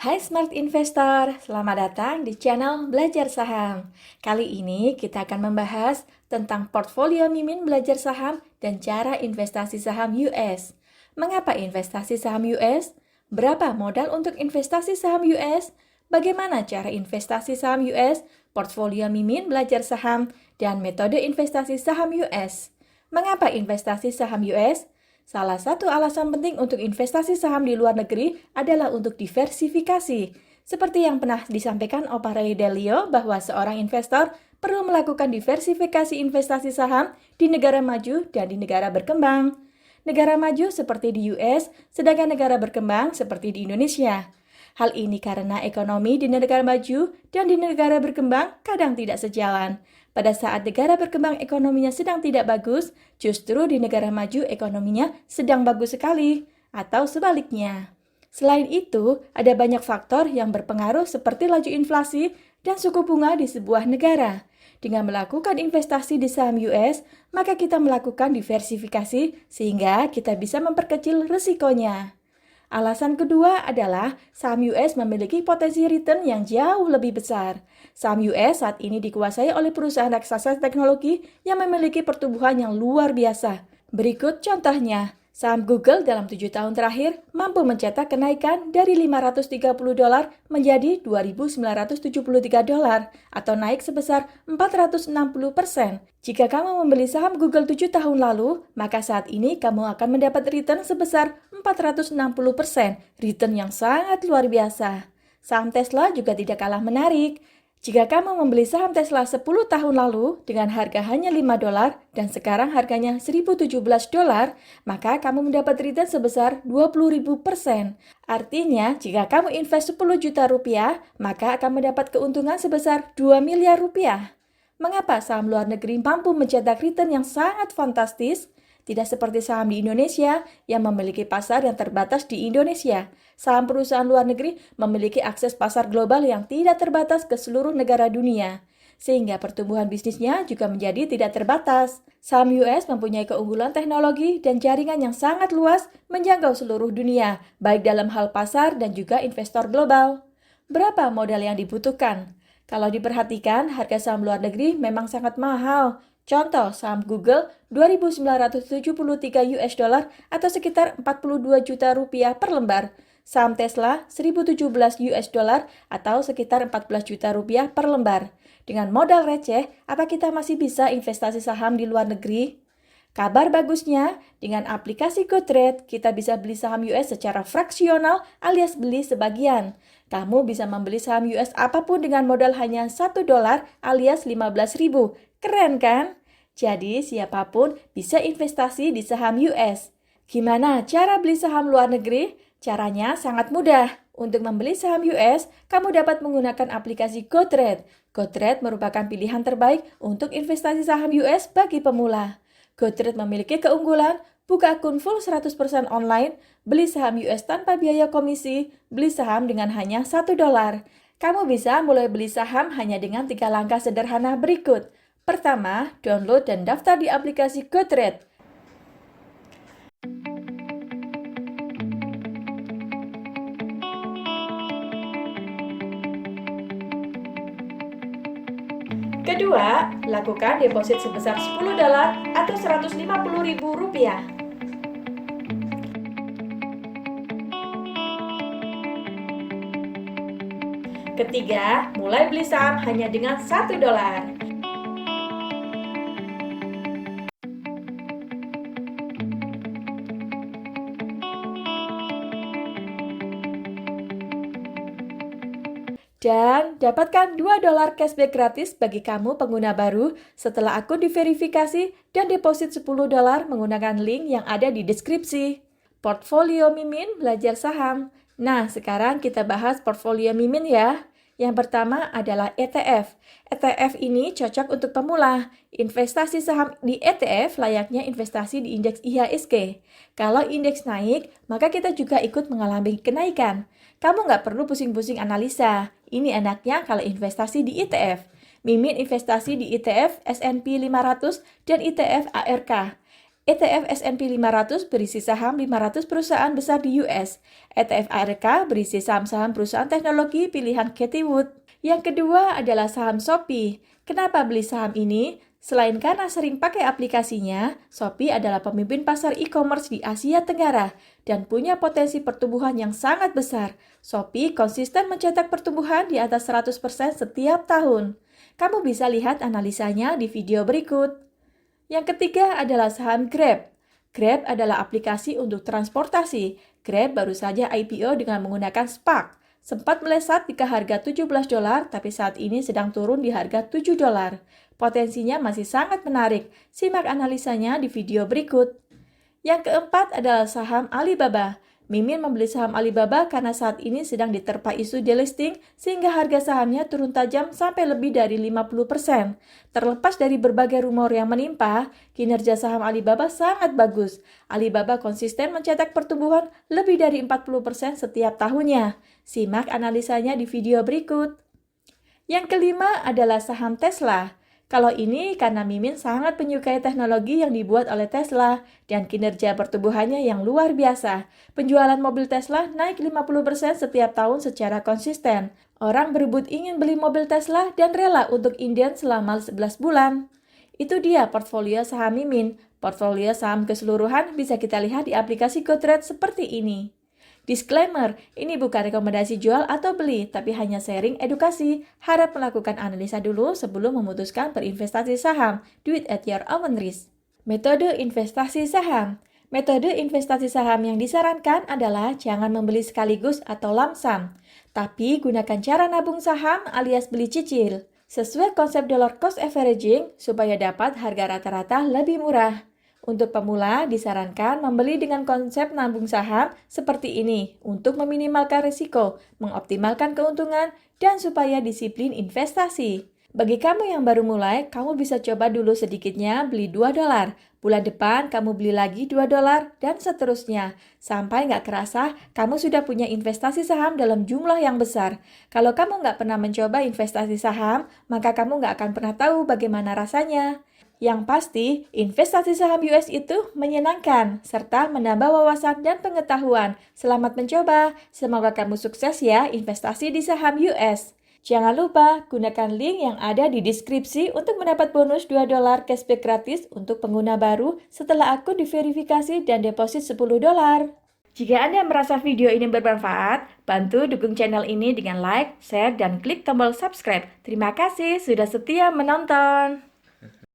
Hai Smart Investor, selamat datang di channel Belajar Saham. Kali ini kita akan membahas tentang portfolio Mimin belajar saham dan cara investasi saham US. Mengapa investasi saham US? Berapa modal untuk investasi saham US? Bagaimana cara investasi saham US? Portfolio Mimin belajar saham dan metode investasi saham US. Mengapa investasi saham US? Salah satu alasan penting untuk investasi saham di luar negeri adalah untuk diversifikasi. Seperti yang pernah disampaikan oleh Ray Dalio bahwa seorang investor perlu melakukan diversifikasi investasi saham di negara maju dan di negara berkembang. Negara maju seperti di US, sedangkan negara berkembang seperti di Indonesia. Hal ini karena ekonomi di negara maju dan di negara berkembang kadang tidak sejalan. Pada saat negara berkembang ekonominya sedang tidak bagus, justru di negara maju ekonominya sedang bagus sekali, atau sebaliknya. Selain itu, ada banyak faktor yang berpengaruh seperti laju inflasi dan suku bunga di sebuah negara. Dengan melakukan investasi di saham US, maka kita melakukan diversifikasi sehingga kita bisa memperkecil risikonya. Alasan kedua adalah saham US memiliki potensi return yang jauh lebih besar. Saham US saat ini dikuasai oleh perusahaan raksasa teknologi yang memiliki pertumbuhan yang luar biasa. Berikut contohnya, saham Google dalam 7 tahun terakhir mampu mencetak kenaikan dari $530 menjadi $2.973 atau naik sebesar 460%. Jika kamu membeli saham Google 7 tahun lalu, maka saat ini kamu akan mendapat return sebesar 460%, return yang sangat luar biasa. Saham Tesla juga tidak kalah menarik. Jika kamu membeli saham Tesla 10 tahun lalu dengan harga hanya $5 dan sekarang harganya $1.017, maka kamu mendapat return sebesar 20.000%. Artinya, jika kamu invest 10 juta rupiah, maka akan mendapat keuntungan sebesar 2 miliar rupiah. Mengapa saham luar negeri mampu mencetak return yang sangat fantastis? Tidak seperti saham di Indonesia yang memiliki pasar yang terbatas di Indonesia. Saham perusahaan luar negeri memiliki akses pasar global yang tidak terbatas ke seluruh negara dunia, sehingga pertumbuhan bisnisnya juga menjadi tidak terbatas. Saham US mempunyai keunggulan teknologi dan jaringan yang sangat luas menjangkau seluruh dunia, baik dalam hal pasar dan juga investor global. Berapa modal yang dibutuhkan? Kalau diperhatikan, harga saham luar negeri memang sangat mahal. Contoh, saham Google $2.973 atau sekitar 42 juta rupiah per lembar. Saham Tesla $1.017 atau sekitar 14 juta rupiah per lembar. Dengan modal receh, apa kita masih bisa investasi saham di luar negeri? Kabar bagusnya, dengan aplikasi GoTrade, kita bisa beli saham US secara fraksional alias beli sebagian. Kamu bisa membeli saham US apapun dengan modal hanya $1 alias 15.000. Keren kan? Jadi siapapun bisa investasi di saham US. Gimana cara beli saham luar negeri? Caranya sangat mudah. Untuk membeli saham US, kamu dapat menggunakan aplikasi GoTrade. GoTrade merupakan pilihan terbaik untuk investasi saham US bagi pemula. GoTrade memiliki keunggulan, buka akun full 100% online, beli saham US tanpa biaya komisi, beli saham dengan hanya $1. Kamu bisa mulai beli saham hanya dengan 3 langkah sederhana berikut. Pertama, download dan daftar di aplikasi GoTrade. Kedua, lakukan deposit sebesar $10 atau Rp150.000. Ketiga, mulai beli saham hanya dengan $1. Dan dapatkan $2 cashback gratis bagi kamu pengguna baru setelah akun diverifikasi dan deposit $10 menggunakan link yang ada di deskripsi. Portfolio Mimin belajar saham. Nah, sekarang kita bahas portfolio Mimin ya. Yang pertama adalah ETF. ETF ini cocok untuk pemula. Investasi saham di ETF layaknya investasi di indeks IHSG. Kalau indeks naik, maka kita juga ikut mengalami kenaikan. Kamu nggak perlu pusing-pusing analisa. Ini enaknya kalau investasi di ETF. Mimin investasi di ETF S&P 500 dan ETF ARK. ETF S&P 500 berisi saham 500 perusahaan besar di US. ETF ARK berisi saham-saham perusahaan teknologi pilihan Cathie Wood. Yang kedua adalah saham Shopee. Kenapa beli saham ini? Selain karena sering pakai aplikasinya, Shopee adalah pemimpin pasar e-commerce di Asia Tenggara dan punya potensi pertumbuhan yang sangat besar. Shopee konsisten mencetak pertumbuhan di atas 100% setiap tahun. Kamu bisa lihat analisanya di video berikut. Yang ketiga adalah saham Grab. Grab adalah aplikasi untuk transportasi. Grab baru saja IPO dengan menggunakan SPAC. Sempat melesat ke harga $17, tapi saat ini sedang turun di harga $7. Potensinya masih sangat menarik. Simak analisanya di video berikut. Yang keempat adalah saham Alibaba. Mimin membeli saham Alibaba karena saat ini sedang diterpa isu delisting sehingga harga sahamnya turun tajam sampai lebih dari 50%. Terlepas dari berbagai rumor yang menimpa, kinerja saham Alibaba sangat bagus. Alibaba konsisten mencetak pertumbuhan lebih dari 40% setiap tahunnya. Simak analisanya di video berikut. Yang kelima adalah saham Tesla. Kalau ini karena Mimin sangat menyukai teknologi yang dibuat oleh Tesla dan kinerja pertumbuhannya yang luar biasa. Penjualan mobil Tesla naik 50% setiap tahun secara konsisten. Orang berebut ingin beli mobil Tesla dan rela untuk inden selama 11 bulan. Itu dia portfolio saham Mimin. Portfolio saham keseluruhan bisa kita lihat di aplikasi GoTrade seperti ini. Disclaimer, ini bukan rekomendasi jual atau beli, tapi hanya sharing edukasi. Harap melakukan analisa dulu sebelum memutuskan berinvestasi saham. Do it at your own risk. Metode investasi saham. Metode investasi saham yang disarankan adalah jangan membeli sekaligus atau lump sum, tapi gunakan cara nabung saham alias beli cicil. Sesuai konsep dollar cost averaging supaya dapat harga rata-rata lebih murah. Untuk pemula, disarankan membeli dengan konsep nabung saham seperti ini untuk meminimalkan risiko, mengoptimalkan keuntungan, dan supaya disiplin investasi. Bagi kamu yang baru mulai, kamu bisa coba dulu sedikitnya beli $2. Bulan depan kamu beli lagi $2 dan seterusnya. Sampai nggak kerasa, kamu sudah punya investasi saham dalam jumlah yang besar. Kalau kamu nggak pernah mencoba investasi saham, maka kamu nggak akan pernah tahu bagaimana rasanya. Yang pasti, investasi saham US itu menyenangkan, serta menambah wawasan dan pengetahuan. Selamat mencoba, semoga kamu sukses ya investasi di saham US. Jangan lupa, gunakan link yang ada di deskripsi untuk mendapat bonus $2 cashback gratis untuk pengguna baru setelah akun diverifikasi dan deposit $10. Jika Anda merasa video ini bermanfaat, bantu dukung channel ini dengan like, share, dan klik tombol subscribe. Terima kasih sudah setia menonton.